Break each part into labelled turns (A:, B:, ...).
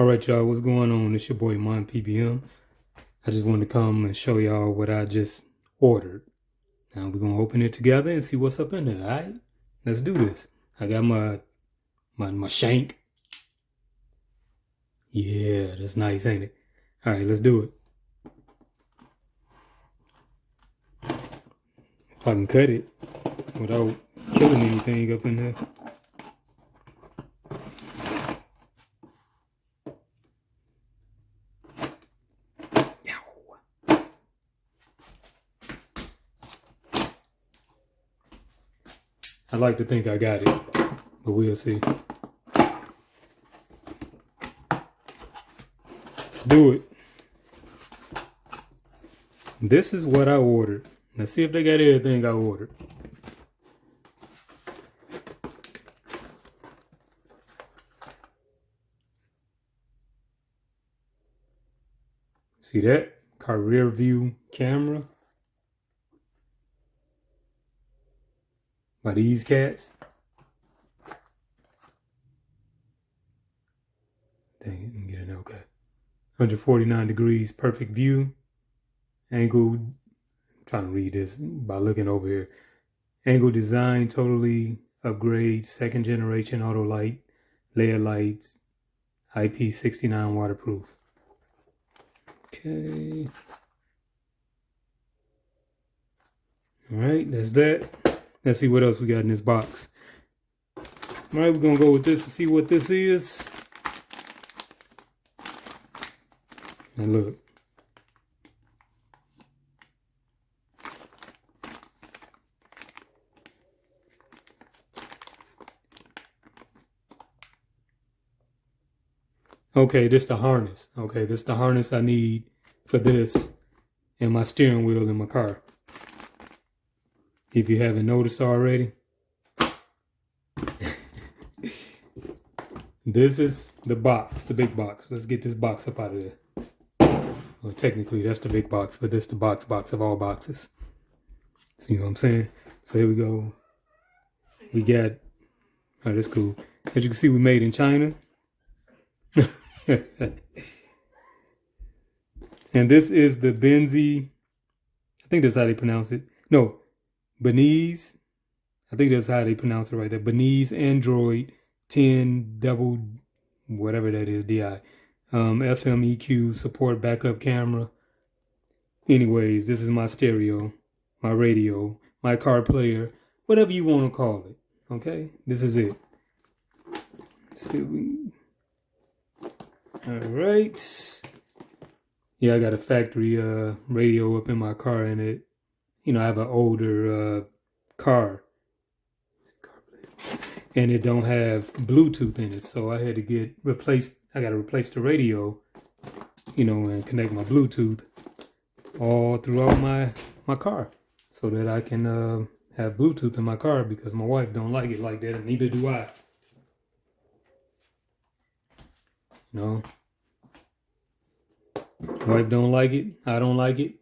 A: All right, y'all, what's going on? It's your boy, Mon PBM. I just wanted to come and show y'all what I just ordered. Now we're going to open it together and see what's up in there, all right? Let's do this. I got my shank. Yeah, that's nice, ain't it? All right, let's do it. If I can cut it without killing anything up in there. I like to think I got it, but we'll see. Let's do it. This is what I ordered. Let's see if they got everything I ordered. See that? Car rear view camera. By these cats. Dang it, I'm getting okay. 149 degrees, perfect view. Angle, I'm trying to read this by looking over here. Angle design, totally upgrade, second generation auto light, layer lights, IP69 waterproof. Okay. All right, that's that. Let's see what else we got in this box. All right, we're going to go with this and see what this is. And look. Okay, this is the harness. Okay, this is the harness I need for this and my steering wheel in my car. If you haven't noticed already. This is the box, the big box. Let's get this box up out of there. Well, technically, that's the big box, but this is the box of all boxes. See what I'm saying? So here we go. We got, oh, that's cool. As you can see, we made in China. And this is the Binize, I think that's how they pronounce it. No, Binize, I think that's how they pronounce it right there. Binize Android 10 double, whatever that is, DI. FM EQ, support backup camera. Anyways, this is my stereo, my radio, my car player, whatever you want to call it. Okay, this is it. Let's see what we... All right. Yeah, I got a factory radio up in my car, and it, you know, I have an older car, and it don't have Bluetooth in it, so I had to get replaced. I got to replace the radio, you know, and connect my Bluetooth all throughout my car, so that I can have Bluetooth in my car, because my wife don't like it like that, and neither do I. You know, wife don't like it. I don't like it.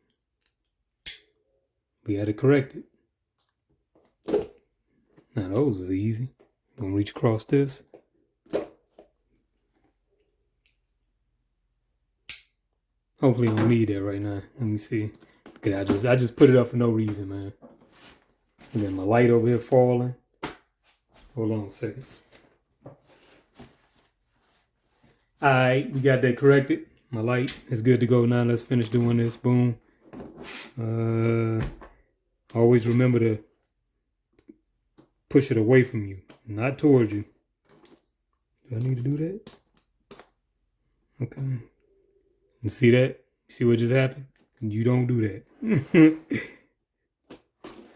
A: We had to correct it. Now those was easy. Gonna reach across this. Hopefully I don't need that right now. Let me see. Okay, I just put it up for no reason, man. And then my light over here falling. Hold on a second. All right, we got that corrected. My light is good to go now. Let's finish doing this. Boom. Always remember to push it away from you, not towards you. Do I need to do that? Okay. You see that? You see what just happened? You don't do that.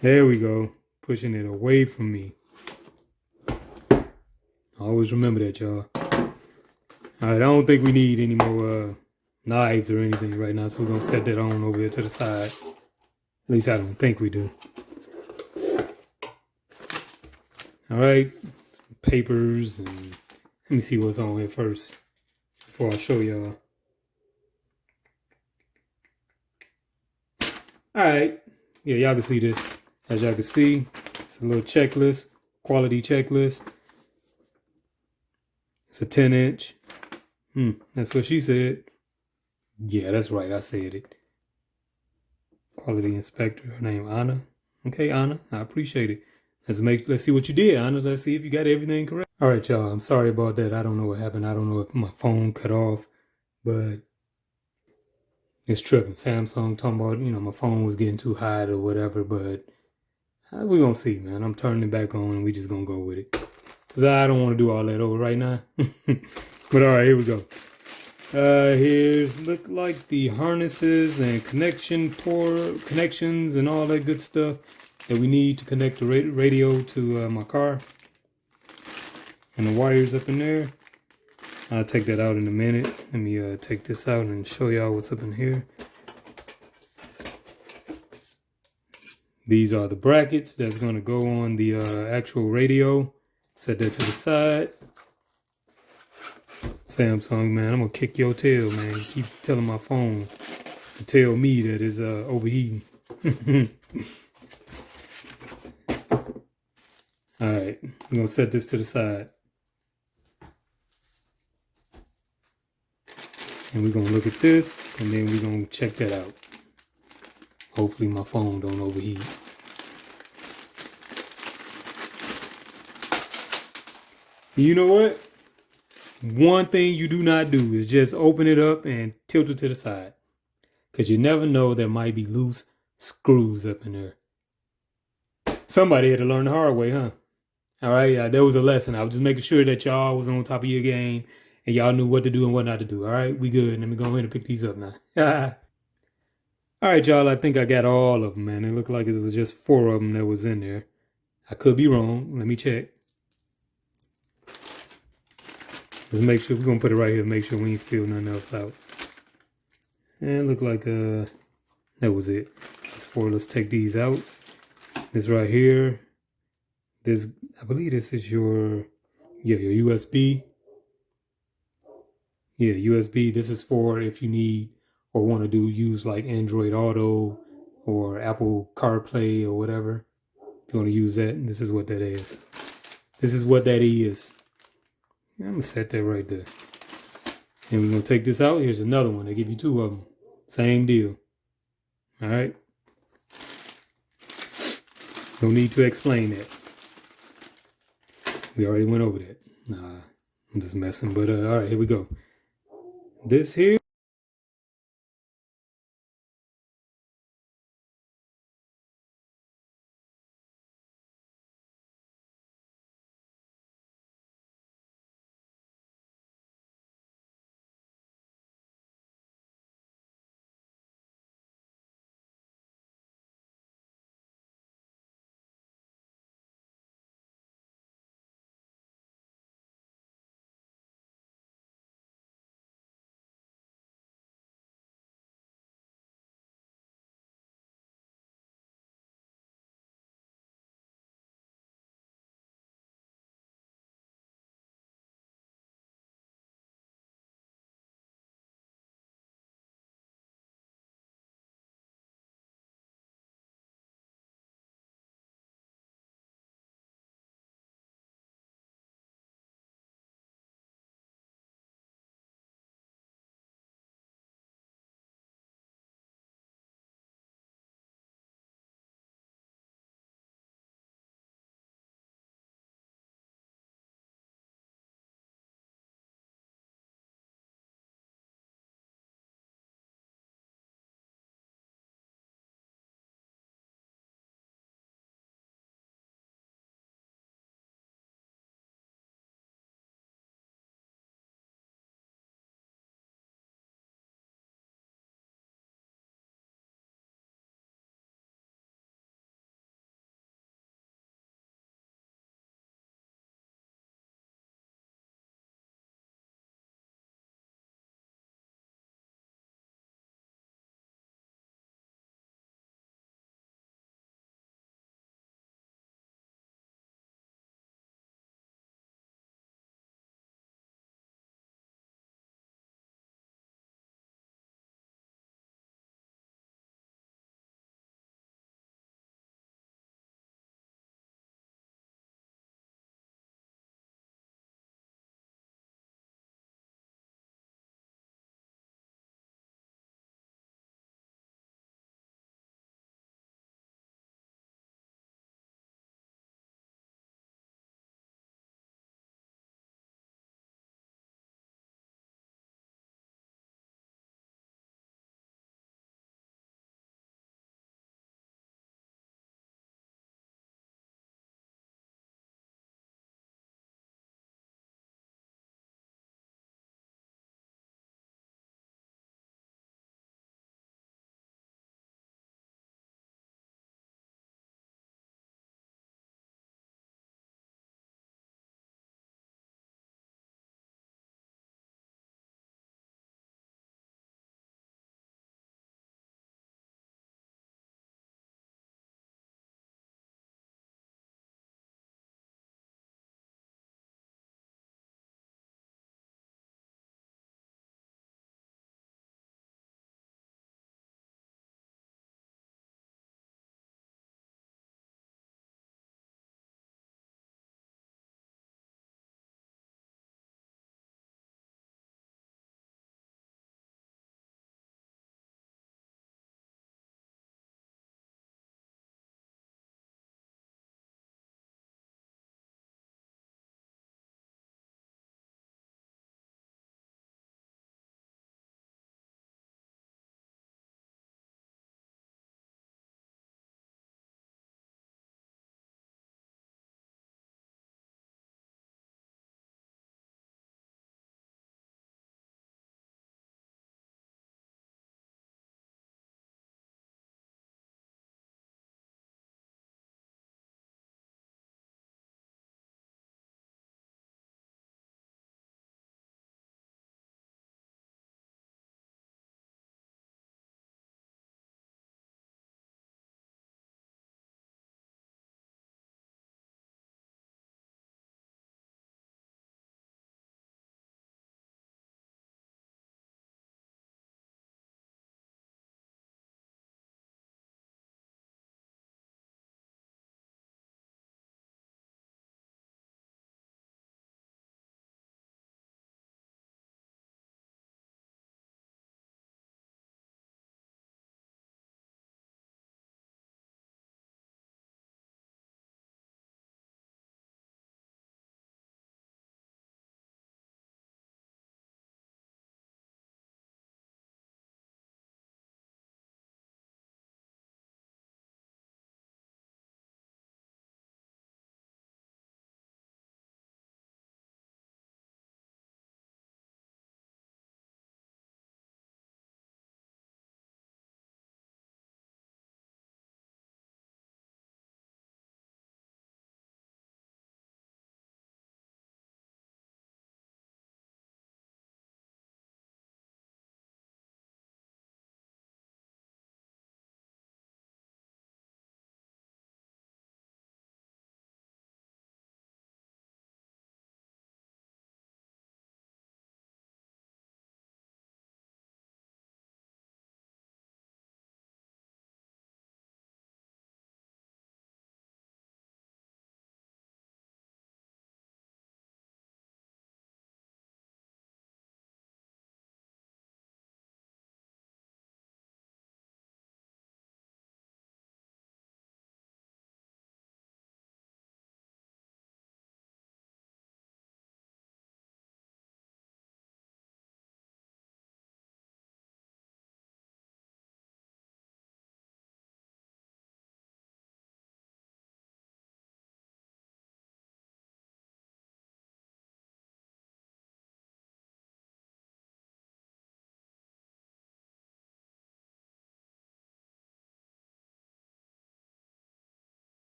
A: There we go. Pushing it away from me. Always remember that, y'all. All right, I don't think we need any more knives or anything right now, so we're going to set that on over here to the side. At least I don't think we do. All right, papers, and let me see what's on here first before I show y'all. All right, yeah, y'all can see this. As y'all can see, it's a little checklist, quality checklist. It's a 10-inch. That's what she said. Yeah, that's right. I said it. Quality inspector. Her name Anna. Okay, Anna. I appreciate it. Let's see what you did, Anna. Let's see if you got everything correct. All right, y'all. I'm sorry about that. I don't know what happened. I don't know if my phone cut off, but it's tripping. Samsung talking about, my phone was getting too hot or whatever, but we gonna see, man. I'm turning it back on and we just gonna go with it. Cause I don't want to do all that over right now. But all right, here we go. Here's look like the harnesses and connections and all that good stuff that we need to connect the radio to my car. And the wires up in there. I'll take that out in a minute. Let me take this out and show y'all what's up in here. These are the brackets that's going to go on the actual radio. Set that to the side. Samsung, man, I'm going to kick your tail, man. You keep telling my phone to tell me that it's overheating. All right, I'm going to set this to the side. And we're going to look at this, and then we're going to check that out. Hopefully my phone don't overheat. You know what? One thing you do not do is just open it up and tilt it to the side. Because you never know, there might be loose screws up in there. Somebody had to learn the hard way, huh? All right, that was a lesson. I was just making sure that y'all was on top of your game and y'all knew what to do and what not to do. All right, we good. Let me go ahead and pick these up now. All right, y'all, I think I got all of them, man. It looked like it was just 4 of them that was in there. I could be wrong. Let me check. Let's make sure, we're going to put it right here, make sure we ain't spill nothing else out. And it looked like that was it. That's 4. Let's take these out. This right here. This, I believe this is your USB. Yeah, USB. This is for if you need or want to use like Android Auto or Apple CarPlay or whatever. If you want to use that, this is what that is. This is what that is. I'm going to set that right there. And we're going to take this out. Here's another one. They give you 2 of them. Same deal. All right. No need to explain that. We already went over that. Nah, I'm just messing. But all right, here we go. This here.